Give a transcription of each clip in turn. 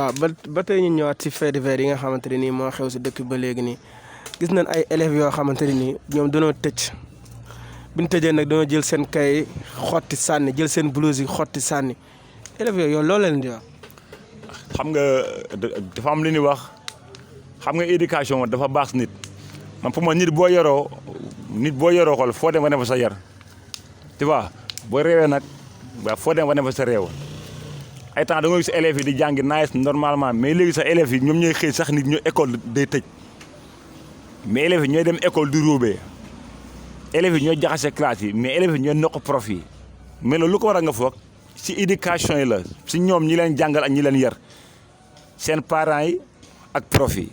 waaw ba tey ñu ñëwaat ci faits divers yi nga xamante ne nii moo xew si dëkk ba léegi nii gis nañ ay élèves yoo xamante ne nii ñoom dañoo tëj bi ñu tëjee nag dañoo jël seen kay xotti sànni jël seen blouse yi xotti sànni élèves yooyu yow loolu leen di wax. xam nga dafa am lu ñuy wax xam nga éducation dafa baax nit man pour moi nit boo yoroo xool foo dem nga ne fa sa yar tu vois boo réewee nag waaw foo dem nga ne fa sa réew. ay temps da nga gis élèves yi di jàngi nice normalement mais léegi sax élèves yi ñoom ñooy xëy sax nit ñu école day tëj mais élèves yi ñooy dem école di ruubee élèves yi ñooy jaxase classe yi mais élèves yi ñooy noq prof yi mais loolu lu ko war a nga foog si éducation yi la si ñoom ñi leen jàngal ak ñi leen yar seen parents yi ak prof yi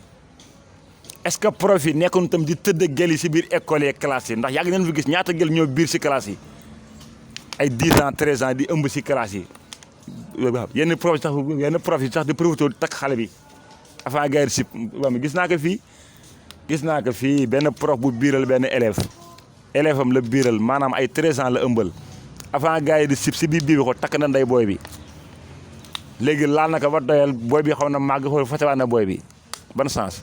est-ce que prof yi nekkoon tam di tëdd gel yi si biir école yi classe yi ndax yàgg nañ fi gis ñaata gel ñoo biir si classe yi ay 10 ans 13 ans di ëmb si classe yi. yenn prof yi sax di profité takk xale bi avant gars yi sip gis naa ko fii benn prof bu biiral benn élève am la biiral maanaam ay 13 ans la ëmbal avant gars yi di sip si biir bii bi ko takk na ndey booy bi léegi laal na ko ba doyal booy bi xaw na màgg xool fatewaat na booy bi ban sens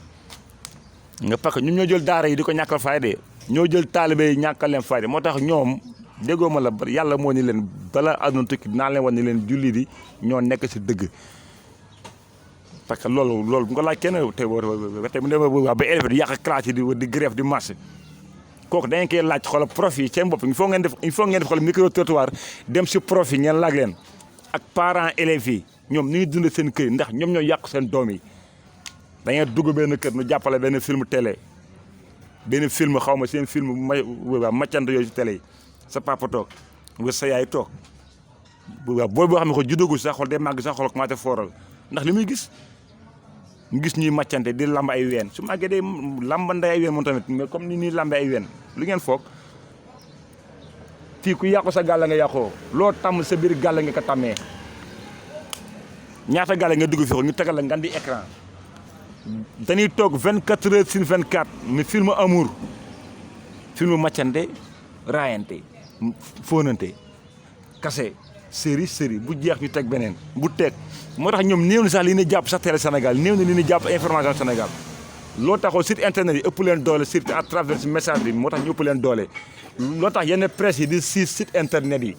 nga parce que ñun ñoo jël daara yi di ko ñàkkal fayda ñoo jël taalibe yi ñàkkal leen fayda moo tax ñoom déggoo ma la yàlla moo ni leen bala àdduna tukki dinaa leen wan ni leen julli di ñoo nekk si dëgg parce que loolu bu ko laaj kenn te mu ne ba élève di yàq classe yi di grève di marche kooku dañ koy laaj xoolal prof yi seen bopp il faut ngeen def xoolal micro trottoir dem si prof yi ngeen laaj leen ak parents élèves yi ñoom ni ñuy dund seen kër ndax ñoom ñoo yàq seen doom yi dañuy dugg benn kër nu jàppale benn film télé benn film xaw ma seen film maccant yooyu si télé yi sa papa toog nga sa yaay toog waaw booy boo xam ne ko juddagul sax xool day màgg sax xool commencé fooral ndax li muy gis mu gis ñuy màccante di lamb ay ween su màggee day lambande ay ween moom tamit mais comme ni ñuy lambe ay ween lu ngeen foog fii ku yàqu sa gàlla nga yàqoo loo tàmm sa biir gàlla nga ko tàmmee ñaata gàlla nga dugg fi ñu tegal la ngan di écran dañuy toog 24 heures sur 24 mais film amour film màccante raayante fóonante kase série bu jeex ñu teg beneen bu teg moo tax ñoom néew na sax li ñuy jàpp sax télé Sénégal néew na li ñuy jàpp information Sénégal loo taxoo site internet yi ëpp leen doole surtout à travers message bi moo tax ñu ëpp leen doole loo tax yenn presse yi di si site internet yi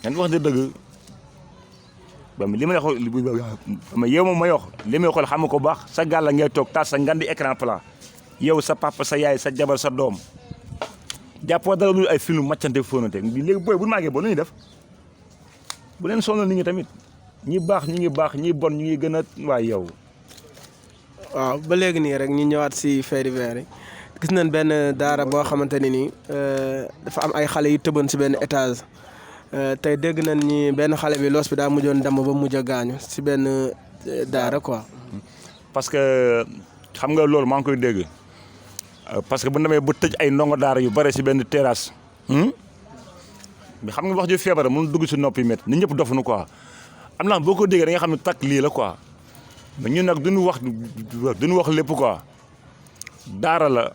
yan wax dëgg ba li ma la wax yow moom may wax li may xool xam nga ko baax sa gàlla ngay toog taal sa ngandi écran plat yow sa papa sa yaay sa jabar sa doom jàppoo dara lu ay film màccante fóonante léegi booy bu màggee boo nu ñuy def bu leen sonal nit ñi tamit ñi baax ñi ngi baax ñi bon ñu ngi gën a waay yow. waaw ba léegi nii rek ñu ñëwaat si faits divers yi gis nañ benn daara boo xamante ne nii dafa am ay xale yu tëboon si benn étage tey dégg nañ ni benn xale bi loos bi daa mujjoon damm ba mujj a gaañu si benn daara quoi. parce que xam nga loolu maa ngi koy dégg. parce que bu demee ba tëj ay ndongo daara yu bare si benn terrasse mais xam nga wax ju feebar mënu dugg si noppi met nit ñëpp dof nu quoi am na boo ko déggee da nga xam ne takk lii la quoi mais ñun nag duñu wax lépp quoi daara la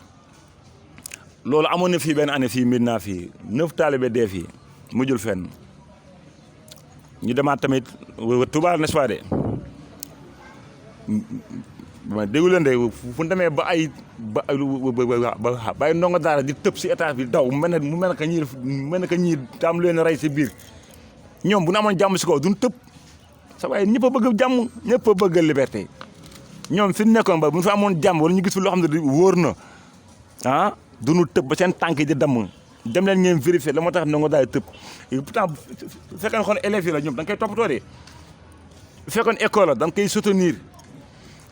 loolu amoon na fii benn année fii mbir naa fii 9 taalibe dee fii mujjul fenn ñu demaat tamit Touba n'est-ce pas de ma déggu leen de fu ñu demee ba ay ndongo daara di tëb si étage bi daw mu mel ne que ñii daam leen rey si biir ñoom bu ñu amoon jàmm si kaw duñ tëb sa waaye ñëpp a bëgg jàmm ñëpp a bëgg liberté ñoom fi ñu nekkoon ba bu ñu fa amoon jàmm wala ñu gis fi loo xam ne wóor na ah duñu tëb ba seen tànk yi di damm dem leen ngeen vérifier la moo tax ndongo daara tëb pourtant bu fekkee xool élèves yi la ñoom da nga koy toppatoo de bu fekkoon école la da nga koy soutenir.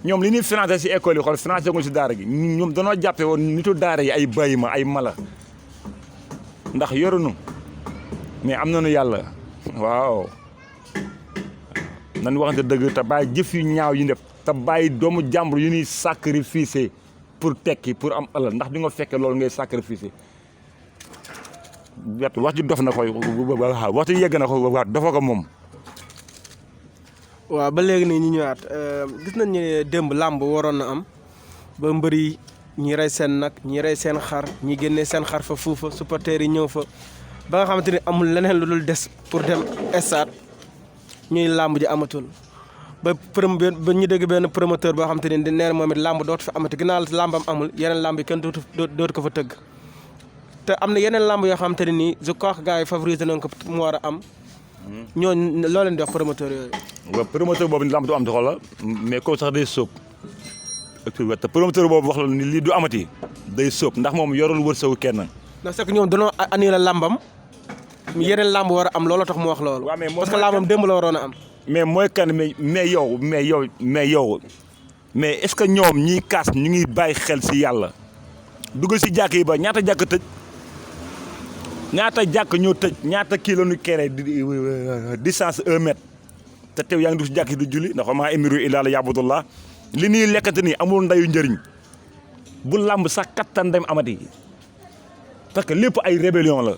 ñoom li ñuy financé si école yi xool financé ko si daara gi ñoom danoo jàppe woon nitu daara yi ay bàyyi ma ay mala ndax yorunu mais am nañu yàlla waaw nañ waxante dëgg te bàyyi jëf yu ñaaw yu def te bàyyi doomu jàmbur yu ñuy sacrifice pour tekki pour am alal ndax di nga fekke loolu ngay sacrifice wax ji dof na ko wax ji yegg na ko wax dafa ko moom waaw ba léegi nii ñu ñëwaat gis nañ ne démb làmb waroon na am ba mbër yi ñi rey seen nag ñi rey seen xar ñi génnee seen xar fa fuufa supporters yi ñëw fa ba nga xamante ni amul leneen lu dul des pour dem stade ñuy làmb ji amatul ba ñu dégg benn promoteur boo xam te ne nee na moom it làmb dootu fi amati ginnaaw làmbam amul yeneen làmb yi kenn dootu ko fa tëgg te am na yeneen làmb yoo xam te ne nii je crois que gars yi favoriser nañ ko mu war a am ñooñu loo leen di wax promoteur yooyu. waaw promoteur boobu làmb du am di xoolal mais kooku sax day sóob te promoteur boobu wax la ni lii du amati day sóob ndax moom yorul wërsëgu kenn. ndax c'est que ñoom dañoo annulé làmbam yeneen làmb war a am looloo tax mu wax loolu. parce que làmbam démb la waroon a am. mais mooy kan mais yow est-ce que ñoom ñiy kaas ñu ngi bàyyi xel si yàlla dugg si jàkk yi ba ñaata jàkk tëj ñaata jàkk ñoo tëj ñaata kii la ñu kere distance 1 mètre te teew yaa ngi dugg si jàkk yi du julli ndax maa amiru illaa la yabudullah li ñuy lekkante nii amul ndayu njëriñ bu làmb sax kattan dem amati parce que lépp ay rébellion la.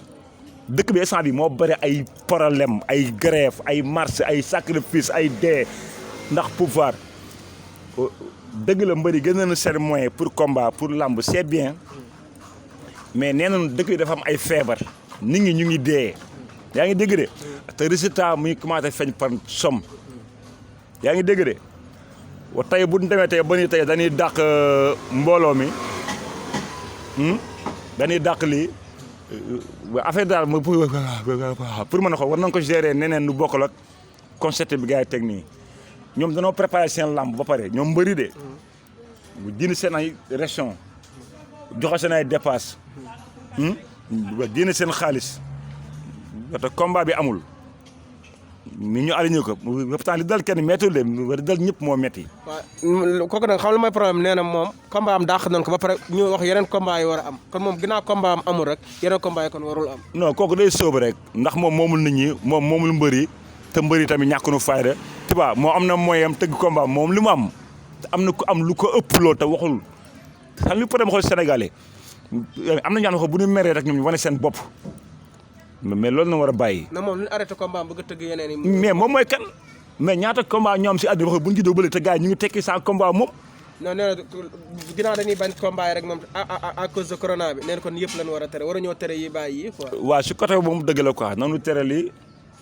dëkk bi instant bi moo bëri ay problème ay grève ay marche ay sacrifice ay dee ndax pouvoir dëgg la mbëri gën nañu seen moyen pour combat pour lamb c'est bien mais nee nañu dëkk bi dafa am ay feebar nit ñi ñu ngi dee yaa ngi dégg de te résultat muy commencé feeñ par somme yaa ngi dégg de wa tey bu ñu demee tey ba ni tey dañuy dàq mbooloo mi dañuy dàq lii affaire daal pour mën a xool war nañ ko gérer neneen nu bokkal ak concept bi gars yi teg nii ñoom danoo préparé seen lamb ba pare ñoom mbëri de bu jënd seen ay ration joxe seen ay dépasse jënd seen xaalis te combat bi amul ni ñu aligné ko pourtant li dal kenn méttul de war dal ñëpp moo métti. waaw kooku nag xam la mooy problème nee na moom combat am dàq nañ ko ba pare ñu wax yeneen combat yi war a am kon moom ginnaaw combat am amul rek yeneen combat yi kon warul am. non kooku day sóob rek ndax moom moomul nit ñi moom moomul mbëri te mbëri tamit ñàkk nu fayda tu vois moo am na moyen am tëgg combat moom li mu am te am na ku am lu ko ëpp loolu te waxul xam li problème xool sénégalais am na ñoo xam ne bu ñu meree rek ñoom ñu wane seen bopp. mais loolu na war a bàyyi. na moom li arrêté combat bëgg a tëgg yeneen yi. mais moom mooy kan mais ñaata combat ñoom si àdduna wax bu ñu juddoo bële te gars yi ñu ngi tekki sans combat moom. non nee na ginnaaw dañuy bañ combat yi rek moom à cause de corona bi nee na kon yëpp lañ war a tere war a ñoo tere yi bàyyi yi quoi. waaw si côté boobu dëgg la quoi noonu tere lii.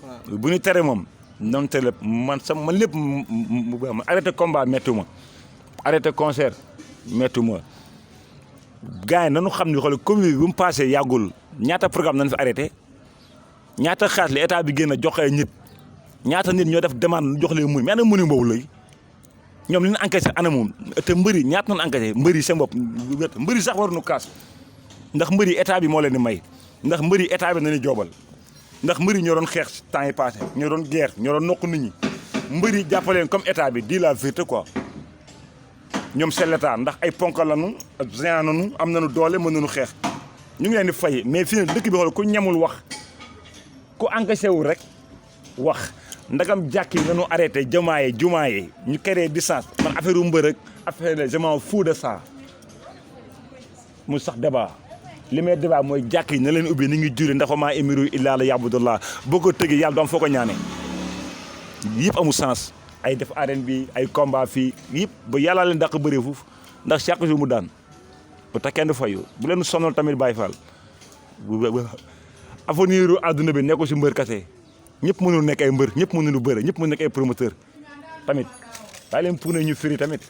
waaw bu ñu tere moom noonu tere man lépp mu arrêté combat méttu ma arrêté concert méttu ma gars yi nañu xam ni xool Covid bi bu mu passé yàggul ñaata programme nañ fi arrêté. ñaata xaalis la état bi génn a jox ay nit ñaata nit ñoo def demande jox leen mais ana mënu boobu lay ñoom li ñu encaissé anamu te mbëri ñaata nañu encaissé mbëri seen bopp mbëri sax waruñu kaas ndax mbëri état bi moo leen di may ndax mbëri état bi nañu joobal ndax mbëri ñoo doon xeex temps yi passé ñoo doon guerre ñoo doon nokk nit ñi mbëri jàppaleen comme état bi di la vérité quoi ñoom c'est l'état ndax ay ponkal lañu ak géant nañu am nañu doole mën nañu xeex ñu ngi leen di fay mais fii ne dëkk bi xool ku ñemul wax ku engagé wu rek wax ndagam jàkk yi nañu arrêté jumaa yi ñu créé distance man affaire mbër rek affaire la je m'en fous de ça mu sax débat li may débat mooy jàkk yi na leen ubbi ni ngi juri ndax maa émiru illaa la yabudullah boo ko tëggee yàlla doom foo ko ñaane yëpp amul sens ay def arène bi ay combat fii yëpp ba yàllaa leen dàq bëree foofu ndax chaque jour mu daan ba te kenn du fayu bu leen sonal tamit Baye Fall avenir u àdduna bi nekkul si mbër kase ñëpp mënul nekk ay mbër ñëpp mënul bëre ñëpp mënul nekk ay promoteur tamit bàyyi leen pour ñu firi tamit